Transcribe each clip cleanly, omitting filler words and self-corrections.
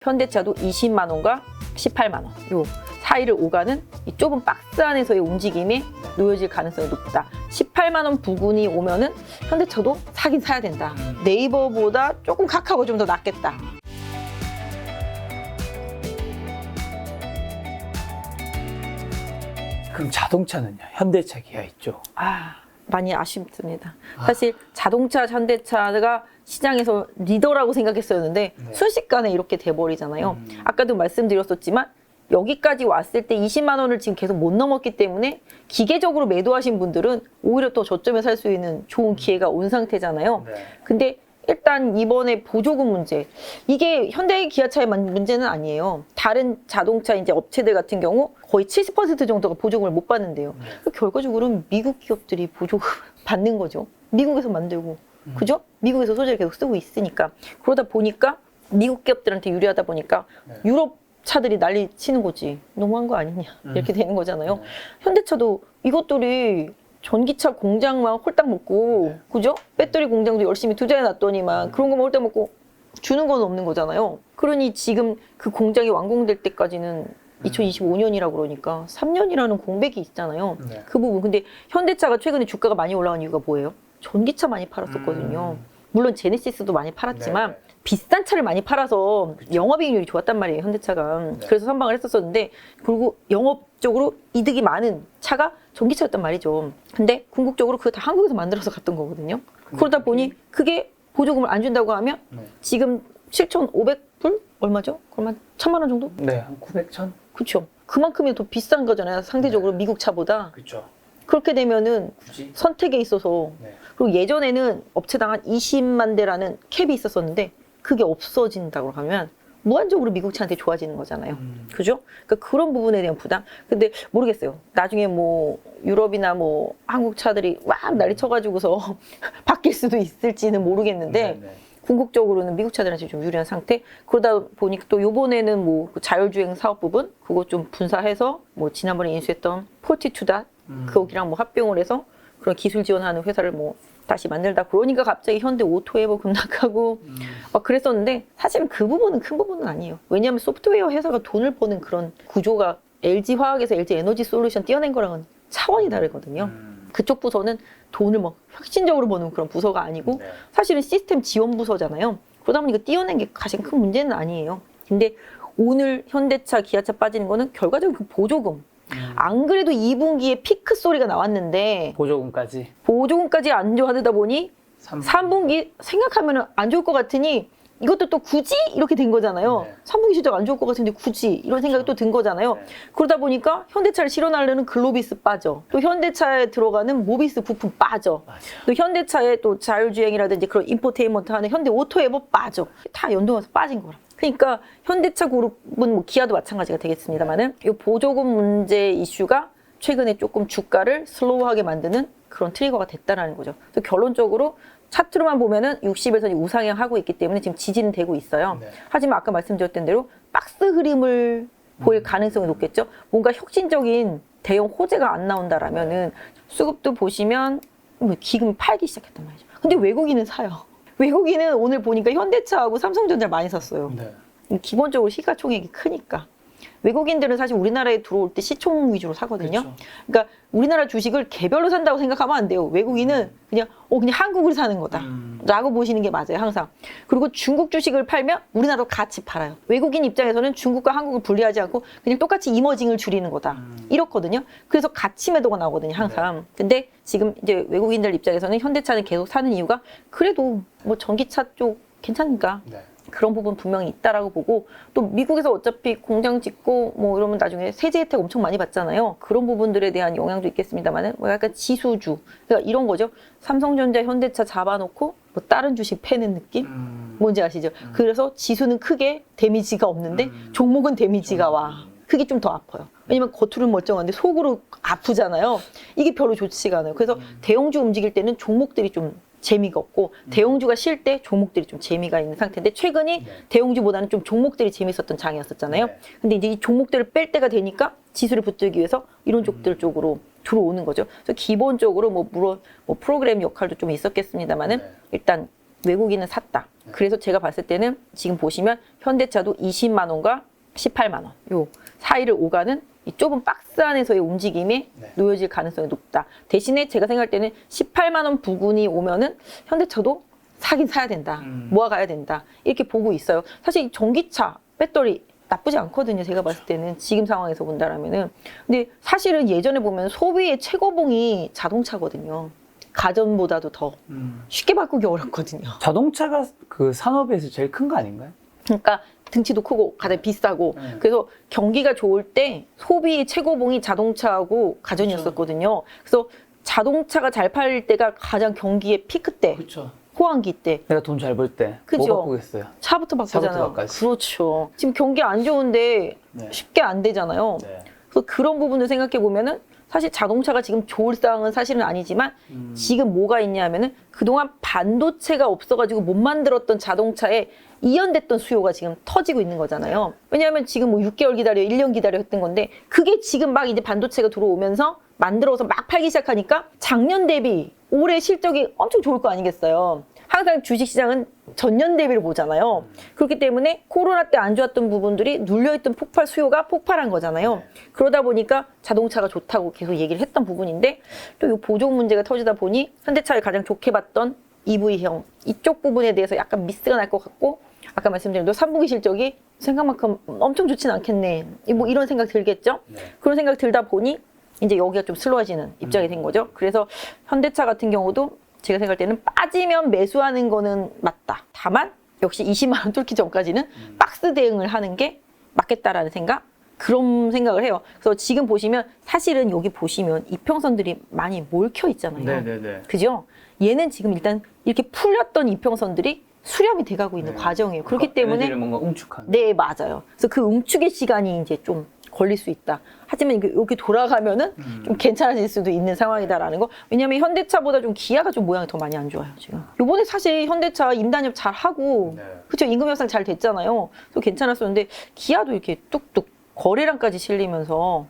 현대차도 20만 원과 18만 원 요 사이를 오가는 이 좁은 박스 안에서의 움직임이 놓여질 가능성이 높다. 18만 원 부근이 오면은 현대차도 사긴 사야 된다. 네이버보다 조금 카카오가 좀 더 낫겠다. 그럼 자동차는요? 현대차, 기아 있죠? 많이 아쉽습니다. 사실 자동차 현대차가 시장에서 리더라고 생각했었는데 네. 순식간에 이렇게 돼버리잖아요. 아까도 말씀드렸었지만 여기까지 왔을 때 20만 원을 지금 계속 못 넘었기 때문에 기계적으로 매도하신 분들은 오히려 더 저점에 살 수 있는 좋은 기회가 온 상태잖아요. 네. 근데 일단 이번에 보조금 문제, 이게 현대 기아차의 문제는 아니에요. 다른 자동차 이제 업체들 같은 경우 거의 70% 정도가 보조금을 못 받는데요. 결과적으로는 미국 기업들이 보조금 받는 거죠. 미국에서 만들고, 그죠? 미국에서 소재를 계속 쓰고 있으니까. 그러다 보니까 미국 기업들한테 유리하다 보니까 유럽 차들이 난리 치는 거지. 너무한 거 아니냐 이렇게 되는 거잖아요. 현대차도 이것들이 전기차 공장만 홀딱 먹고, 그죠? 배터리 공장도 열심히 투자해 놨더니만 그런 거만 홀딱 먹고 주는 건 없는 거잖아요. 그러니 지금 그 공장이 완공될 때까지는 2025년이라고 그러니까 3년이라는 공백이 있잖아요. 네. 그 부분. 근데 현대차가 최근에 주가가 많이 올라간 이유가 뭐예요? 전기차 많이 팔았었거든요. 물론 제네시스도 많이 팔았지만 네. 비싼 차를 많이 팔아서 영업이익률이 좋았단 말이에요, 현대차가. 네. 그래서 선방을 했었었는데, 그리고 영업적으로 이득이 많은 차가 전기차였단 말이죠. 근데 궁극적으로 그거 다 한국에서 만들어서 갔던 거거든요. 그러다 보니 그게 보조금을 안 준다고 하면 지금 7,500불? 얼마죠? 그러면 1,000만 원 정도? 네, 한 900, 1000? 그렇죠. 그만큼이 더 비싼 거잖아요, 상대적으로 미국 차보다. 그렇죠. 그렇게 되면은 굳이? 선택에 있어서. 네. 그리고 예전에는 업체당 한 20만 대라는 캡이 있었었는데 그게 없어진다고 하면 무한적으로 미국 차한테 좋아지는 거잖아요. 그죠? 그러니까 그런 부분에 대한 부담. 근데 모르겠어요. 나중에 뭐 유럽이나 뭐 한국 차들이 막 난리 쳐가지고서 바뀔 수도 있을지는 모르겠는데 네. 궁극적으로는 미국 차들한테 좀 유리한 상태. 그러다 보니까 또 요번에는 뭐 그 자율주행 사업 부분 그거 좀 분사해서 뭐 지난번에 인수했던 포티투닷 거기랑 뭐 합병을 해서 그런 기술 지원하는 회사를 뭐 다시 만들다 그러니까 갑자기 현대 오토에 뭐 급락하고 막 그랬었는데 사실은 그 부분은 큰 부분은 아니에요. 왜냐하면 소프트웨어 회사가 돈을 버는 그런 구조가 LG 화학에서 LG 에너지 솔루션 띄어낸 거랑은 차원이 다르거든요. 그쪽 부서는 돈을 뭐 혁신적으로 버는 그런 부서가 아니고 네. 사실은 시스템 지원 부서잖아요. 그러다 보니까 띄어낸 게 가장 큰 문제는 아니에요. 근데 오늘 현대차, 기아차 빠지는 거는 결과적으로 그 보조금. 안 그래도 2분기에 피크 소리가 나왔는데 보조금까지? 보조금까지 안 좋아하다 보니 3분기 생각하면 안 좋을 것 같으니 이것도 또 굳이 이렇게 된 거잖아요. 네. 3분기 실적 안 좋을 것 같은데 굳이 이런 생각이 또 든 거잖아요. 네. 그러다 보니까 현대차를 실어나르는 글로비스 빠져. 또 현대차에 들어가는 모비스 부품 빠져. 맞아. 또 현대차에 또 자율주행이라든지 그런 인포테인먼트 하는 현대 오토에버 빠져. 다 연동해서 빠진 거라. 그러니까 현대차 그룹은 뭐 기아도 마찬가지가 되겠습니다만은 이 보조금 문제 이슈가 최근에 조금 주가를 슬로우하게 만드는 그런 트리거가 됐다라는 거죠. 그래서 결론적으로 차트로만 보면은 60에서 우상향 하고 있기 때문에 지금 지지는 되고 있어요. 네. 하지만 아까 말씀드렸던 대로 박스 흐름을 보일 가능성이 높겠죠. 뭔가 혁신적인 대형 호재가 안 나온다라면은 수급도 보시면 뭐 기금 팔기 시작했단 말이죠. 근데 외국인은 사요. 외국인은 오늘 보니까 현대차하고 삼성전자를 많이 샀어요. 네. 기본적으로 시가총액이 크니까. 외국인들은 사실 우리나라에 들어올 때 시총 위주로 사거든요. 그렇죠. 그러니까 우리나라 주식을 개별로 산다고 생각하면 안 돼요. 외국인은 그냥 한국을 사는 거다 라고 보시는 게 맞아요, 항상. 그리고 중국 주식을 팔면 우리나라도 같이 팔아요. 외국인 입장에서는 중국과 한국을 분리하지 않고 그냥 똑같이 이머징을 줄이는 거다 이렇거든요. 그래서 같이 매도가 나오거든요, 항상. 근데 지금 이제 외국인들 입장에서는 현대차는 계속 사는 이유가 그래도 뭐 전기차 쪽 괜찮으니까 네. 그런 부분 분명히 있다라고 보고, 또 미국에서 어차피 공장 짓고 뭐 이러면 나중에 세제 혜택 엄청 많이 받잖아요. 그런 부분들에 대한 영향도 있겠습니다만은 뭐 약간 지수주, 그러니까 이런 거죠. 삼성전자, 현대차 잡아놓고 뭐 다른 주식 패는 느낌? 뭔지 아시죠? 그래서 지수는 크게 데미지가 없는데 종목은 데미지가 와. 그게 좀 더 아파요. 왜냐면 겉으로는 멀쩡한데 속으로 아프잖아요. 이게 별로 좋지가 않아요. 그래서 대형주 움직일 때는 종목들이 좀 재미가 없고 대형주가 쉴 때 종목들이 좀 재미가 있는 상태인데 최근이 대형주보다는 좀 종목들이 재밌었던 장이었었잖아요. 네. 근데 이제 이 종목들을 뺄 때가 되니까 지수를 붙들기 위해서 이런 쪽들 쪽으로 들어오는 거죠. 그래서 기본적으로 물론 프로그램 역할도 좀 있었겠습니다만은 네. 일단 외국인은 샀다. 그래서 제가 봤을 때는 지금 보시면 현대차도 20만 원과 18만 원 요 사이를 오가는 이 좁은 박스 안에서의 움직임이 네. 놓여질 가능성이 높다. 대신에 제가 생각할 때는 18만 원 부근이 오면은 현대차도 사긴 사야 된다. 모아가야 된다. 이렇게 보고 있어요. 사실 이 전기차 배터리 나쁘지 않거든요. 제가 봤을 때는 지금 상황에서 본다라면은. 근데 사실은 예전에 보면 소비의 최고봉이 자동차거든요. 가전보다도 더 쉽게 바꾸기 어렵거든요. 자동차가 그 산업에서 제일 큰 거 아닌가요? 그러니까 등치도 크고 가장 비싸고 그래서 경기가 좋을 때 소비의 최고봉이 자동차하고 가전이었었거든요. 그래서 자동차가 잘 팔릴 때가 가장 경기의 피크 때, 그렇죠. 호황기 때. 내가 돈 잘 벌 때 뭐 그죠. 바꾸겠어요? 차부터 바꾸잖아요. 차부터 바꿔야지. 그렇죠. 지금 경기 안 좋은데 네. 쉽게 안 되잖아요. 네. 그래서 그런 부분을 생각해 보면은 사실 자동차가 지금 좋을 상황은 사실은 아니지만 지금 뭐가 있냐 하면은 그동안 반도체가 없어가지고 못 만들었던 자동차에 이연됐던 수요가 지금 터지고 있는 거잖아요. 왜냐하면 지금 뭐 6개월 기다려, 1년 기다려 했던 건데 그게 지금 막 이제 반도체가 들어오면서 만들어서 막 팔기 시작하니까 작년 대비 올해 실적이 엄청 좋을 거 아니겠어요. 항상 주식시장은 전년 대비를 보잖아요. 그렇기 때문에 코로나 때 안 좋았던 부분들이 눌려있던 폭발 수요가 폭발한 거잖아요. 그러다 보니까 자동차가 좋다고 계속 얘기를 했던 부분인데 또 이 보조 문제가 터지다 보니 현대차를 가장 좋게 봤던 EV형 이쪽 부분에 대해서 약간 미스가 날 것 같고 아까 말씀드린 또 3분기 실적이 생각만큼 엄청 좋진 않겠네. 뭐 이런 생각 들겠죠? 그런 생각 들다 보니 이제 여기가 좀 슬로워지는 입장이 된 거죠. 그래서 현대차 같은 경우도 제가 생각할 때는 빠지면 매수하는 거는 맞다. 다만 역시 20만 원 뚫기 전까지는 박스 대응을 하는 게 맞겠다라는 생각? 그런 생각을 해요. 그래서 지금 보시면 사실은 여기 보시면 이평선들이 많이 몰켜 있잖아요. 네네네. 그죠? 얘는 지금 일단 이렇게 풀렸던 이평선들이 수렴이 돼가고 있는 과정이에요. 그렇기 때문에 에너지를 뭔가 응축한. 네, 맞아요. 그래서 그 응축의 시간이 이제 좀 걸릴 수 있다. 하지만 이렇게 돌아가면은 좀 괜찮아질 수도 있는 상황이다라는 거. 왜냐하면 현대차보다 좀 기아가 좀 모양이 더 많이 안 좋아요, 지금. 요번에 사실 현대차 임단협 잘 하고, 네. 그쵸, 임금 협상 잘 됐잖아요. 그래서 괜찮았었는데, 기아도 이렇게 뚝뚝 거래량까지 실리면서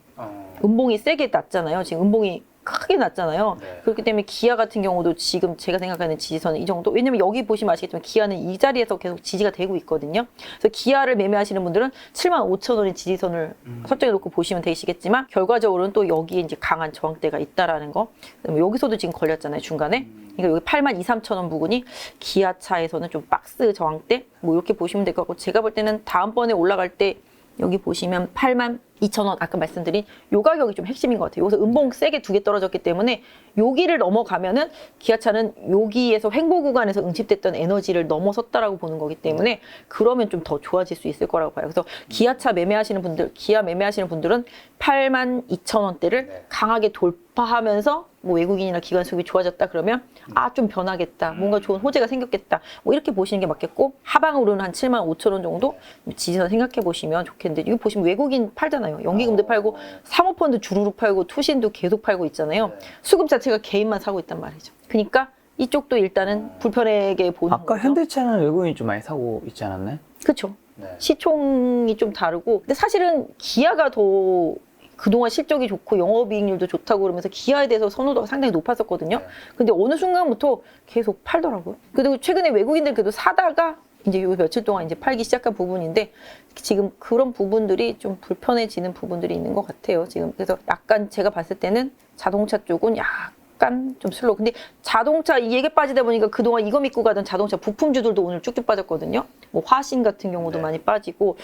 음봉이 세게 났잖아요. 지금 음봉이 크게 났잖아요. 네. 그렇기 때문에 기아 같은 경우도 지금 제가 생각하는 지지선은 이 정도. 왜냐면 여기 보시면 아시겠지만 기아는 이 자리에서 계속 지지가 되고 있거든요. 그래서 기아를 매매하시는 분들은 75,000원의 지지선을 설정해 놓고 보시면 되시겠지만 결과적으로는 또 여기에 이제 강한 저항대가 있다라는 거. 그다음에 여기서도 지금 걸렸잖아요, 중간에. 그러니까 여기 82,300원 부근이 기아차에서는 좀 박스 저항대 뭐 이렇게 보시면 될 것 같고 제가 볼 때는 다음번에 올라갈 때 여기 보시면 82,000원 아까 말씀드린 요 가격이 좀 핵심인 것 같아요. 여기서 음봉 세게 두 개 떨어졌기 때문에 여기를 넘어가면은 기아차는 여기에서 횡보 구간에서 응집됐던 에너지를 넘어섰다라고 보는 거기 때문에 그러면 좀 더 좋아질 수 있을 거라고 봐요. 그래서 기아차 매매하시는 분들, 기아 매매하시는 분들은 82,000원대를 강하게 돌파하면서 뭐 외국인이나 기관 수급이 좋아졌다 그러면 아 좀 변하겠다. 뭔가 좋은 호재가 생겼겠다. 뭐 이렇게 보시는 게 맞겠고 하방으로는 한 75,000원 정도 지지선 생각해 보시면 좋겠는데 이거 보시면 외국인 팔잖아요. 연기금도 팔고 사모펀드 주르륵 팔고 투신도 계속 팔고 있잖아요. 수급 자체가 개인만 사고 있단 말이죠. 그러니까 이쪽도 일단은 불편하게 보는 아까 거죠. 현대차는 외국인이 좀 많이 사고 있지 않았나요? 그렇죠. 네. 시총이 좀 다르고 근데 사실은 기아가 더 그동안 실적이 좋고 영업이익률도 좋다고 그러면서 기아에 대해서 선호도가 상당히 높았었거든요. 근데 어느 순간부터 계속 팔더라고요. 그리고 최근에 외국인들 그래도 사다가 이제 요 며칠 동안 이제 팔기 시작한 부분인데 지금 그런 부분들이 좀 불편해지는 부분들이 있는 것 같아요. 지금 그래서 약간 제가 봤을 때는 자동차 쪽은 약간 좀 슬로우. 근데 자동차 이게 빠지다 보니까 그동안 이거 믿고 가던 자동차 부품주들도 오늘 쭉쭉 빠졌거든요. 뭐 화신 같은 경우도 많이 빠지고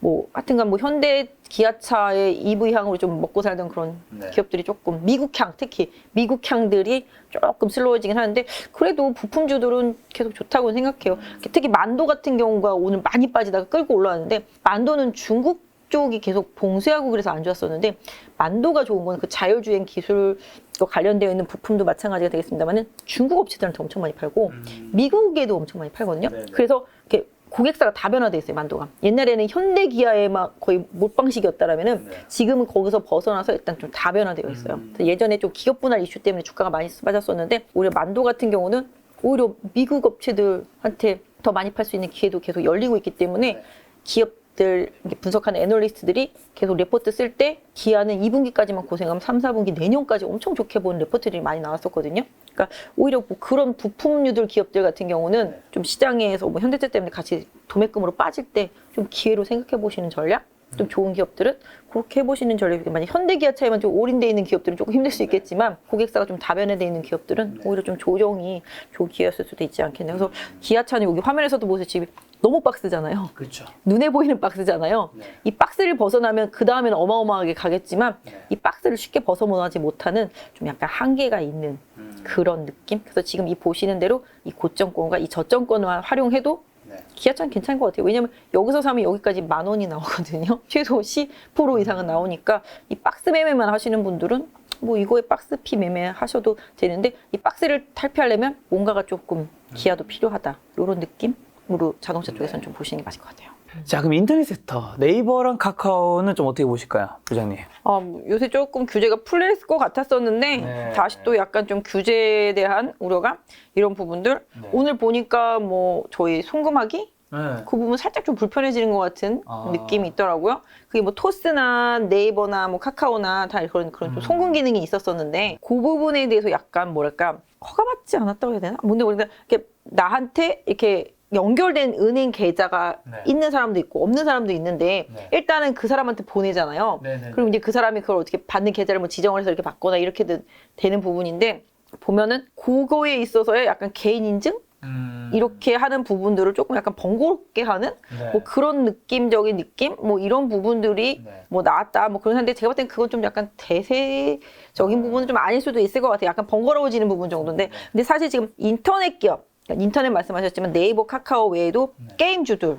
뭐 하여튼간 뭐 현대 기아차의 EV향으로 좀 먹고 살던 그런 기업들이 조금 미국향 특히 미국향들이 조금 슬로워지긴 하는데 그래도 부품주들은 계속 좋다고 생각해요. 특히 만도 같은 경우가 오늘 많이 빠지다가 끌고 올라왔는데 만도는 중국 쪽이 계속 봉쇄하고 그래서 안 좋았었는데 만도가 좋은 건 그 자율주행 기술과 관련되어 있는 부품도 마찬가지가 되겠습니다만은 중국 업체들한테 엄청 많이 팔고 미국에도 엄청 많이 팔거든요. 그래서 이렇게 고객사가 다 변화돼 있어요, 만도가. 옛날에는 현대 기아에 막 거의 몰빵식이었다라면은 지금은 거기서 벗어나서 일단 좀 다 변화되어 있어요. 예전에 좀 기업 분할 이슈 때문에 주가가 많이 빠졌었는데 오히려 만도 같은 경우는 오히려 미국 업체들한테 더 많이 팔 수 있는 기회도 계속 열리고 있기 때문에 기업 기업들 분석하는 애널리스트들이 계속 레포트 쓸 때 기아는 2분기까지만 고생하면 3, 4분기 내년까지 엄청 좋게 보는 레포트들이 많이 나왔었거든요. 그러니까 오히려 뭐 그런 부품류들 기업들 같은 경우는 좀 시장에서 뭐 현대차 때문에 같이 도매금으로 빠질 때 좀 기회로 생각해 보시는 전략? 좀 좋은 기업들은 그렇게 해보시는 전략이 만약 현대기아차에만 좀 올인돼 있는 기업들은 조금 힘들 수 있겠지만 고객사가 좀 다변화돼 있는 기업들은 오히려 좀 조정이 좋은 기회였을 수도 있지 않겠나요? 그래서 기아차는 여기 화면에서도 보세요. 지금 너무 박스잖아요. 그렇죠. 눈에 보이는 박스잖아요. 네. 이 박스를 벗어나면 그 다음에는 어마어마하게 가겠지만 네. 이 박스를 쉽게 벗어나지 못하는 좀 약간 한계가 있는 그런 느낌. 그래서 지금 이 보시는 대로 이 고점권과 이 저점권만 활용해도 네. 기아차는 괜찮은 것 같아요. 왜냐면 여기서 사면 여기까지 10,000원이 나오거든요. 최소 10% 이상은 나오니까 이 박스 매매만 하시는 분들은 뭐 이거에 박스 피 매매 하셔도 되는데 이 박스를 탈피하려면 뭔가가 조금 기아도 필요하다. 이런 느낌으로 자동차 쪽에서는 좀 보시는 게 맞을 것 같아요. 자, 그럼 인터넷 섹터 네이버랑 카카오는 좀 어떻게 보실까요, 부장님? 요새 조금 규제가 풀릴 것 같았었는데 네. 다시 또 약간 좀 규제에 대한 우려가 이런 부분들 네. 오늘 보니까 뭐 저희 송금하기 네. 그 부분 살짝 좀 불편해지는 것 같은 아. 느낌이 있더라고요. 그게 뭐 토스나 네이버나 뭐 카카오나 다 그런 좀 송금 기능이 있었었는데 그 부분에 대해서 약간 뭐랄까 허가받지 않았다고 해야 되나? 뭔데 모르겠는데 이렇게 나한테 이렇게 연결된 은행 계좌가 네. 있는 사람도 있고 없는 사람도 있는데 네. 일단은 그 사람한테 보내잖아요. 네네네. 그럼 이제 그 사람이 그걸 어떻게 받는 계좌를 뭐 지정을 해서 이렇게 받거나 이렇게 되는 부분인데 보면은 그거에 있어서의 약간 개인 인증 이렇게 하는 부분들을 조금 약간 번거롭게 하는 네. 뭐 그런 느낌적인 느낌 뭐 이런 부분들이 네. 뭐 나왔다 뭐 그런 한데 제가 볼 땐 그건 좀 약간 대세적인 부분은 좀 아닐 수도 있을 것 같아요. 약간 번거로워지는 부분 정도인데 근데 사실 지금 인터넷 기업 그러니까 인터넷 말씀하셨지만 네이버, 카카오 외에도 게임주들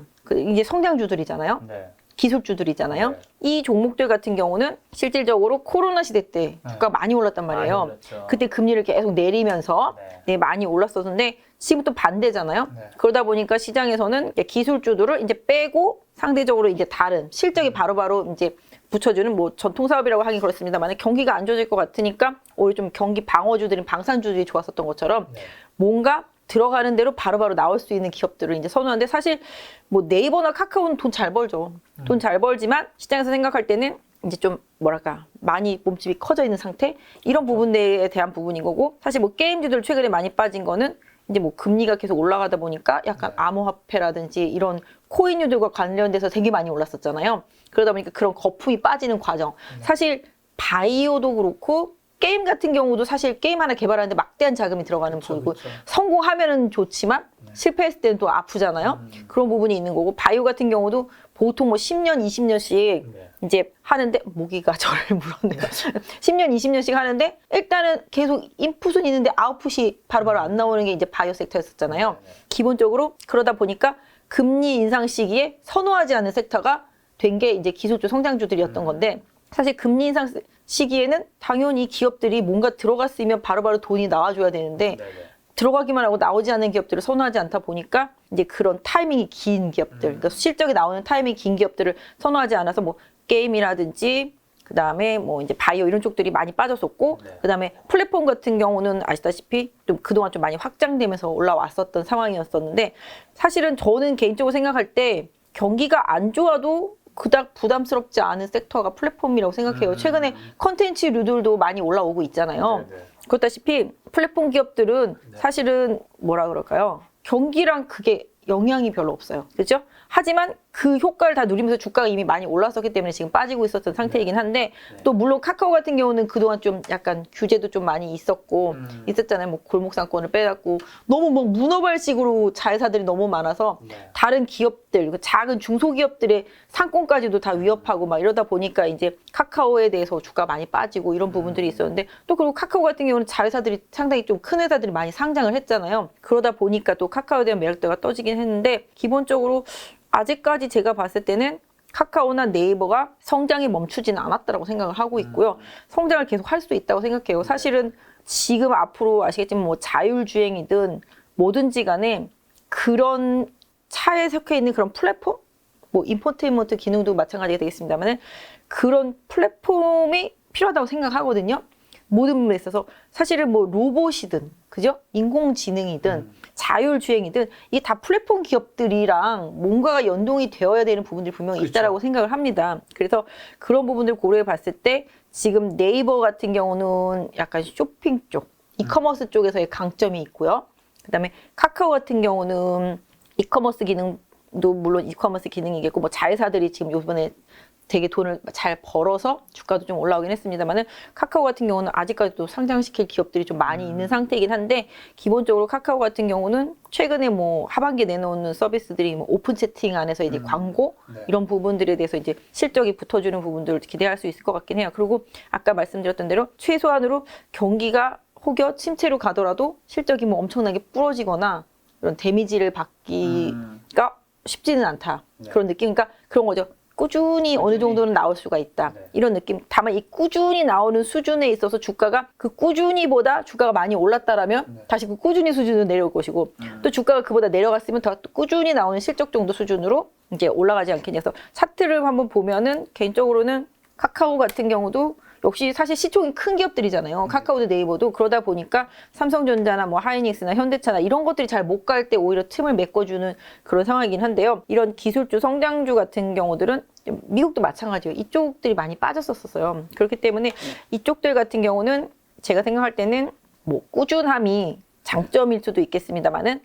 이제 성장주들이잖아요. 네. 기술주들이잖아요. 네. 이 종목들 같은 경우는 실질적으로 코로나 시대 때 주가가 많이 올랐단 말이에요. 많이 올랐죠. 그때 금리를 계속 내리면서 네. 많이 올랐었는데 지금 또 반대잖아요. 네. 그러다 보니까 시장에서는 이제 기술주들을 이제 빼고 상대적으로 이제 다른 실적이 바로바로 이제 붙여주는 뭐 전통 사업이라고 하긴 그렇습니다만 경기가 안 좋아질 것 같으니까 오히려 좀 경기 방어주들인 방산주들이 좋았었던 것처럼 네. 뭔가 들어가는 대로 바로바로 나올 수 있는 기업들을 이제 선호하는데 사실 뭐 네이버나 카카오는 돈 잘 벌죠. 돈 잘 벌지만 시장에서 생각할 때는 이제 좀 뭐랄까 많이 몸집이 커져 있는 상태 이런 부분에 대한 부분인 거고 사실 뭐 게임주들 최근에 많이 빠진 거는 이제 뭐 금리가 계속 올라가다 보니까 약간 암호화폐라든지 이런 코인류들과 관련돼서 되게 많이 올랐었잖아요. 그러다 보니까 그런 거품이 빠지는 과정. 사실 바이오도 그렇고 게임 같은 경우도 사실 게임 하나 개발하는데 막대한 자금이 들어가는 부분이고 성공하면은 좋지만 실패했을 때는 또 아프잖아요. 그런 부분이 있는 거고 바이오 같은 경우도 보통 뭐 10년, 20년씩 이제 하는데 모기가 저를 물었네요. 10년, 20년씩 하는데 일단은 계속 인풋은 있는데 아웃풋이 바로바로 안 나오는 게 이제 바이오 섹터였었잖아요. 기본적으로 그러다 보니까 금리 인상 시기에 선호하지 않는 섹터가 된 게 이제 기술주 성장주들이었던 건데 사실 금리 인상 시기에는 당연히 기업들이 뭔가 들어갔으면 바로바로 돈이 나와줘야 되는데 들어가기만 하고 나오지 않는 기업들을 선호하지 않다 보니까 이제 그런 타이밍이 긴 기업들, 그러니까 실적이 나오는 타이밍이 긴 기업들을 선호하지 않아서 뭐 게임이라든지 그 다음에 뭐 이제 바이오 이런 쪽들이 많이 빠졌었고 그 다음에 플랫폼 같은 경우는 아시다시피 좀 그동안 좀 많이 확장되면서 올라왔었던 상황이었었는데 사실은 저는 개인적으로 생각할 때 경기가 안 좋아도 그닥 부담스럽지 않은 섹터가 플랫폼이라고 생각해요. 최근에 컨텐츠류들도 많이 올라오고 있잖아요. 그렇다시피 플랫폼 기업들은 사실은 뭐라 그럴까요? 경기랑 그게 영향이 별로 없어요. 그렇죠? 하지만 그 효과를 다 누리면서 주가가 이미 많이 올랐었기 때문에 지금 빠지고 있었던 상태이긴 한데 또 물론 카카오 같은 경우는 그동안 좀 약간 규제도 좀 많이 있었고 있었잖아요. 뭐 골목상권을 빼갖고 너무 뭐 문어발식으로 자회사들이 너무 많아서 다른 기업들, 작은 중소기업들의 상권까지도 다 위협하고 막 이러다 보니까 이제 카카오에 대해서 주가가 많이 빠지고 이런 부분들이 있었는데 또 그리고 카카오 같은 경우는 자회사들이 상당히 좀 큰 회사들이 많이 상장을 했잖아요. 그러다 보니까 또 카카오에 대한 매력도가 떠지긴 했는데 기본적으로 아직까지 제가 봤을 때는 카카오나 네이버가 성장이 멈추지는 않았다고 생각을 하고 있고요. 성장을 계속 할 수 있다고 생각해요. 사실은 지금 앞으로 아시겠지만 뭐 자율주행이든 뭐든지 간에 그런 차에 속해 있는 그런 플랫폼? 뭐 인포테인먼트 기능도 마찬가지가 되겠습니다만 그런 플랫폼이 필요하다고 생각하거든요. 모든 부분에 있어서 사실은 뭐 로봇이든 그죠? 인공지능이든 자율주행이든 이게 다 플랫폼 기업들이랑 뭔가가 연동이 되어야 되는 부분들이 분명히 그렇죠. 있다라고 생각을 합니다. 그래서 그런 부분들 고려해 봤을 때 지금 네이버 같은 경우는 약간 쇼핑 쪽, 이커머스 쪽에서의 강점이 있고요. 그다음에 카카오 같은 경우는 이커머스 기능도 물론 이커머스 기능이겠고 뭐 자회사들이 지금 요번에 되게 돈을 잘 벌어서 주가도 좀 올라오긴 했습니다만은 카카오 같은 경우는 아직까지도 상장시킬 기업들이 좀 많이 있는 상태이긴 한데 기본적으로 카카오 같은 경우는 최근에 뭐 하반기에 내놓는 서비스들이 뭐 오픈 채팅 안에서 이제 광고 네. 이런 부분들에 대해서 이제 실적이 붙어주는 부분들을 기대할 수 있을 것 같긴 해요. 그리고 아까 말씀드렸던 대로 최소한으로 경기가 혹여 침체로 가더라도 실적이 뭐 엄청나게 부러지거나 이런 데미지를 받기가 쉽지는 않다. 네. 그런 느낌. 그러니까 그런 거죠. 꾸준히 어느 정도는 나올 수가 있다. 네. 이런 느낌. 다만 이 꾸준히 나오는 수준에 있어서 주가가 그 꾸준히보다 주가가 많이 올랐다라면 네. 다시 그 꾸준히 수준으로 내려올 것이고 또 주가가 그보다 내려갔으면 더 꾸준히 나오는 실적 정도 수준으로 이제 올라가지 않겠냐. 그래서 차트를 한번 보면은 개인적으로는 카카오 같은 경우도 역시 사실 시총이 큰 기업들이잖아요. 카카오도 네이버도. 그러다 보니까 삼성전자나 뭐 하이닉스나 현대차나 이런 것들이 잘 못 갈 때 오히려 틈을 메꿔주는 그런 상황이긴 한데요. 이런 기술주, 성장주 같은 경우들은 미국도 마찬가지예요. 이쪽들이 많이 빠졌었어요. 그렇기 때문에 이쪽들 같은 경우는 제가 생각할 때는 뭐 꾸준함이 장점일 수도 있겠습니다만은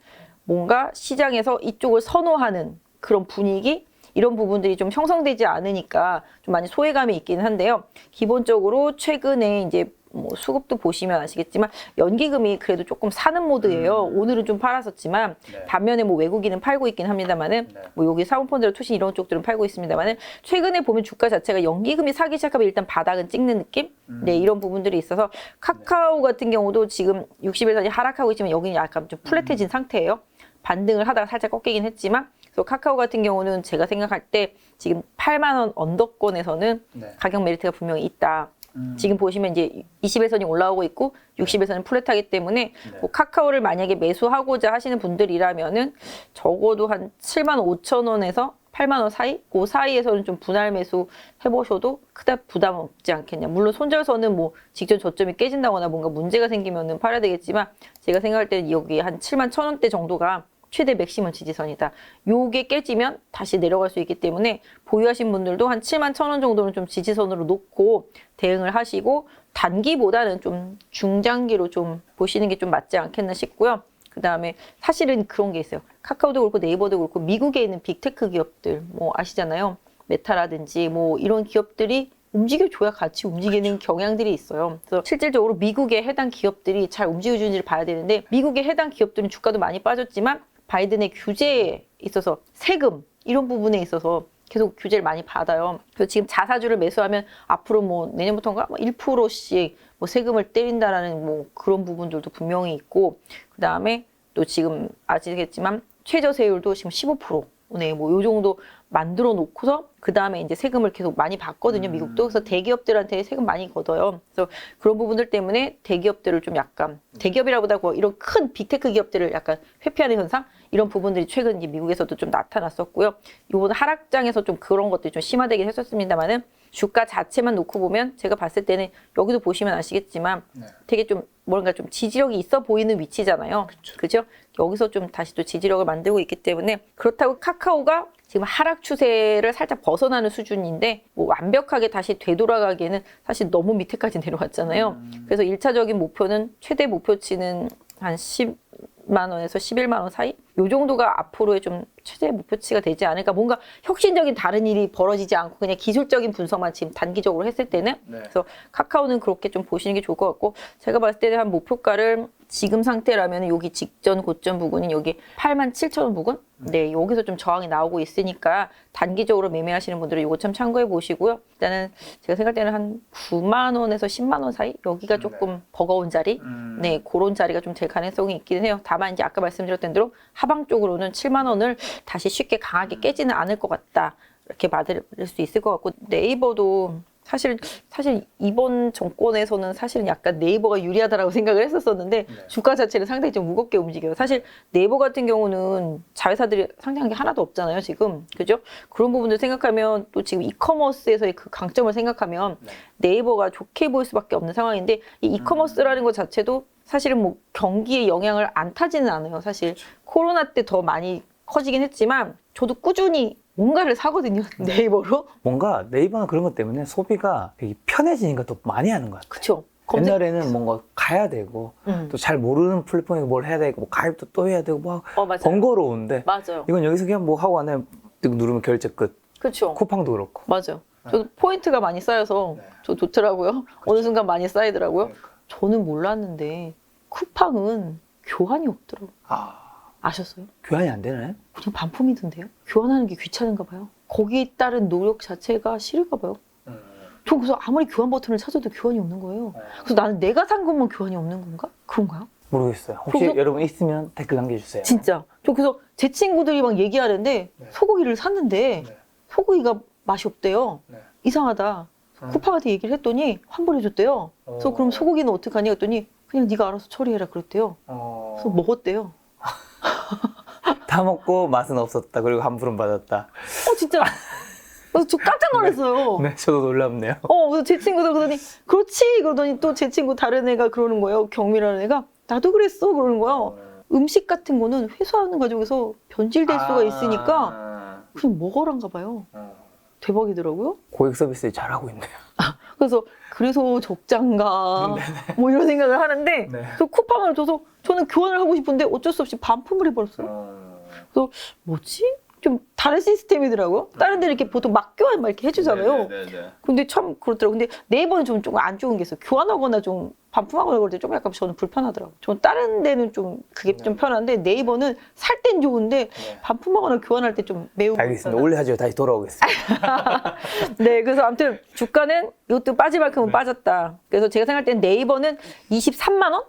뭔가 시장에서 이쪽을 선호하는 그런 분위기 이런 부분들이 좀 형성되지 않으니까 좀 많이 소외감이 있기는 한데요. 기본적으로 최근에 이제 뭐 수급도 보시면 아시겠지만 연기금이 그래도 조금 사는 모드예요. 오늘은 좀 팔았었지만 네. 반면에 뭐 외국인은 팔고 있긴 합니다만은 네. 뭐 여기 사모펀드나 투신 이런 쪽들은 팔고 있습니다만은 최근에 보면 주가 자체가 연기금이 사기 시작하면 일단 바닥은 찍는 느낌? 네, 이런 부분들이 있어서 카카오 같은 경우도 지금 60일선이 하락하고 있지만 여기는 약간 좀 플랫해진 상태예요. 반등을 하다가 살짝 꺾이긴 했지만 그래서 카카오 같은 경우는 제가 생각할 때 지금 8만 원 언더권에서는 네. 가격 메리트가 분명히 있다. 지금 보시면 이제 20일선이 올라오고 있고 60일선은 플랫하기 때문에 뭐 카카오를 만약에 매수하고자 하시는 분들이라면은 적어도 한 7만 5천 원에서 8만 원 사이? 그 사이에서는 좀 분할 매수 해보셔도 그다지 부담 없지 않겠냐. 물론 손절선은 뭐 직전 저점이 깨진다거나 뭔가 문제가 생기면은 팔아야 되겠지만 제가 생각할 때는 여기 한 7만 1천 원대 정도가 최대 맥시멈 지지선이다. 요게 깨지면 다시 내려갈 수 있기 때문에 보유하신 분들도 한 7만 1천 원 정도는 좀 지지선으로 놓고 대응을 하시고 단기보다는 좀 중장기로 좀 보시는 게 좀 맞지 않겠나 싶고요. 그 다음에 사실은 그런 게 있어요. 카카오도 그렇고 네이버도 그렇고 미국에 있는 빅테크 기업들 뭐 아시잖아요. 메타라든지 뭐 이런 기업들이 움직여줘야 같이 움직이는 경향들이 있어요. 그래서 실질적으로 미국의 해당 기업들이 잘 움직여주는지를 봐야 되는데 미국의 해당 기업들은 주가도 많이 빠졌지만 바이든의 규제에 있어서 세금 이런 부분에 있어서 계속 규제를 많이 받아요. 그래서 지금 자사주를 매수하면 앞으로 뭐 내년부터인가 1%씩 뭐 세금을 때린다라는 뭐 그런 부분들도 분명히 있고 그 다음에 또 지금 아시겠지만 최저세율도 지금 15%. 네, 뭐 요 정도 만들어 놓고서 그 다음에 이제 세금을 계속 많이 받거든요, 미국도. 그래서 대기업들한테 세금 많이 걷어요. 그래서 그런 부분들 때문에 대기업들을 좀 약간 대기업이라보다 이런 큰 빅테크 기업들을 약간 회피하는 현상 이런 부분들이 최근 이제 미국에서도 좀 나타났었고요. 이번 하락장에서 좀 그런 것들이 좀 심화되긴 했었습니다만은 주가 자체만 놓고 보면 제가 봤을 때는 여기도 보시면 아시겠지만 되게 좀 뭔가 좀 지지력이 있어 보이는 위치잖아요. 그죠? 여기서 좀 다시 또 지지력을 만들고 있기 때문에 그렇다고 카카오가 지금 하락 추세를 살짝 벗어나는 수준인데 뭐 완벽하게 다시 되돌아가기에는 사실 너무 밑에까지 내려왔잖아요. 그래서 1차적인 목표는 최대 목표치는 한 10만 원에서 11만 원 사이? 요 정도가 앞으로의 좀 최대 목표치가 되지 않을까. 뭔가 혁신적인 다른 일이 벌어지지 않고 그냥 기술적인 분석만 지금 단기적으로 했을 때는 그래서 카카오는 그렇게 좀 보시는 게 좋을 것 같고 제가 봤을 때는 한 목표가를 지금 상태라면 여기 직전 고점 부근인 여기 8만 7천 원 부근? 네, 여기서 좀 저항이 나오고 있으니까 단기적으로 매매하시는 분들은 이거 참 참고해 보시고요. 일단은 제가 생각할 때는 한 9만 원에서 10만 원 사이? 여기가 조금 버거운 자리? 네, 그런 자리가 좀 될 가능성이 있기는 해요. 다만 이제 아까 말씀드렸던 대로 하방 쪽으로는 7만 원을 다시 쉽게 강하게 깨지는 않을 것 같다. 이렇게 받을 수 있을 것 같고 네이버도 사실 이번 정권에서는 사실은 약간 네이버가 유리하다라고 생각을 했었었는데 주가 자체를 상당히 좀 무겁게 움직여요. 사실 네이버 같은 경우는 자회사들이 상장한 게 하나도 없잖아요, 지금. 그죠? 그런 부분들 생각하면 또 지금 이커머스에서의 그 강점을 생각하면 네이버가 좋게 보일 수밖에 없는 상황인데 이 이커머스라는 것 자체도 사실은 뭐 경기에 영향을 안 타지는 않아요. 사실 코로나 때 더 많이 커지긴 했지만 저도 꾸준히 뭔가를 사거든요, 네이버로. 뭔가 네이버는 그런 것 때문에 소비가 되게 편해지니까 또 많이 하는 것 같아요. 그쵸. 옛날에는 뭔가 가야 되고 또 잘 모르는 플랫폼에 뭘 해야 되고 뭐 가입도 또 해야 되고 막 맞아요. 번거로운데 맞아요. 이건 여기서 그냥 뭐 하고 안에 누르면 결제 끝. 그쵸. 쿠팡도 그렇고. 맞아요. 저도 포인트가 많이 쌓여서 저 좋더라고요. 어느 순간 많이 쌓이더라고요. 저는 몰랐는데 쿠팡은 교환이 없더라고요. 아셨어요? 교환이 안 되나요? 그냥 반품이던데요? 교환하는 게 귀찮은가 봐요. 거기에 따른 노력 자체가 싫은가 봐요. 저 그래서 아무리 교환 버튼을 찾아도 교환이 없는 거예요. 그래서 나는 내가 산 것만 교환이 없는 건가? 그런가요? 모르겠어요. 혹시 그래서- 여러분 있으면 댓글 남겨주세요. 진짜. 저 그래서 제 친구들이 막 얘기하는데 소고기를 샀는데 소고기가 맛이 없대요. 이상하다. 쿠팡한테 얘기를 했더니 환불해줬대요. 그래서 그럼 소고기는 어떡하니 했더니 그냥 네가 알아서 처리해라 그랬대요. 그래서 먹었대요. 다 먹고 맛은 없었다. 그리고 환불은 받았다. 진짜. 그래서 저 깜짝 놀랐어요. 네, 저도 놀랍네요. 그래서 제 친구들 그러더니 그렇지 그러더니 또 제 친구 다른 애가 그러는 거예요. 경미라는 애가 나도 그랬어 그러는 거예요. 음식 같은 거는 회수하는 과정에서 변질될 수가 있으니까 그냥 먹어란가 봐요. 대박이더라고요. 고객 서비스 잘하고 있네요. 그래서 적장가 뭐 이런 생각을 하는데 또 쿠팡을 줘서 저는 교환을 하고 싶은데 어쩔 수 없이 반품을 해버렸어요. 그래서 뭐지? 좀 다른 시스템이더라고요. 다른 데는 이렇게 보통 막 교환 막 이렇게 해주잖아요. 근데 참 그렇더라고요. 근데 네이버는 좀 안 좋은 게 있어요. 교환하거나 좀 반품하거나 그럴 때 좀 약간 저는 불편하더라고요. 저는 다른 데는 좀 그게 좀 편한데 네이버는 살 땐 좋은데 반품하거나 교환할 때 좀 매우 알겠습니다. 원래 하죠. 다시 돌아오겠습니다. 네, 그래서 아무튼 주가는 이것도 빠질 만큼은 빠졌다. 그래서 제가 생각할 때는 네이버는 23만 원?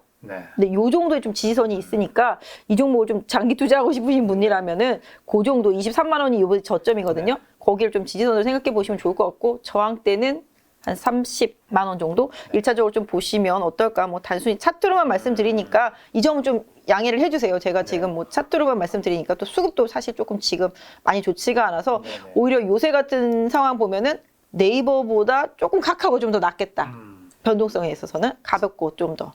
근데 요 정도의 좀 지지선이 있으니까 이 종목을 좀 장기 투자하고 싶으신 분이라면은 그 정도 23만 원이 이번에 저점이거든요. 거기를 좀 지지선으로 생각해 보시면 좋을 것 같고 저항대는 한 30만 원 정도 1차적으로 좀 보시면 어떨까. 뭐 단순히 차트로만 말씀드리니까 이 점은 좀 양해를 해주세요. 제가 지금 뭐 차트로만 말씀드리니까 또 수급도 사실 조금 지금 많이 좋지가 않아서 오히려 요새 같은 상황 보면은 네이버보다 조금 카카오가 좀 더 낫겠다. 변동성에 있어서는 가볍고 좀 더.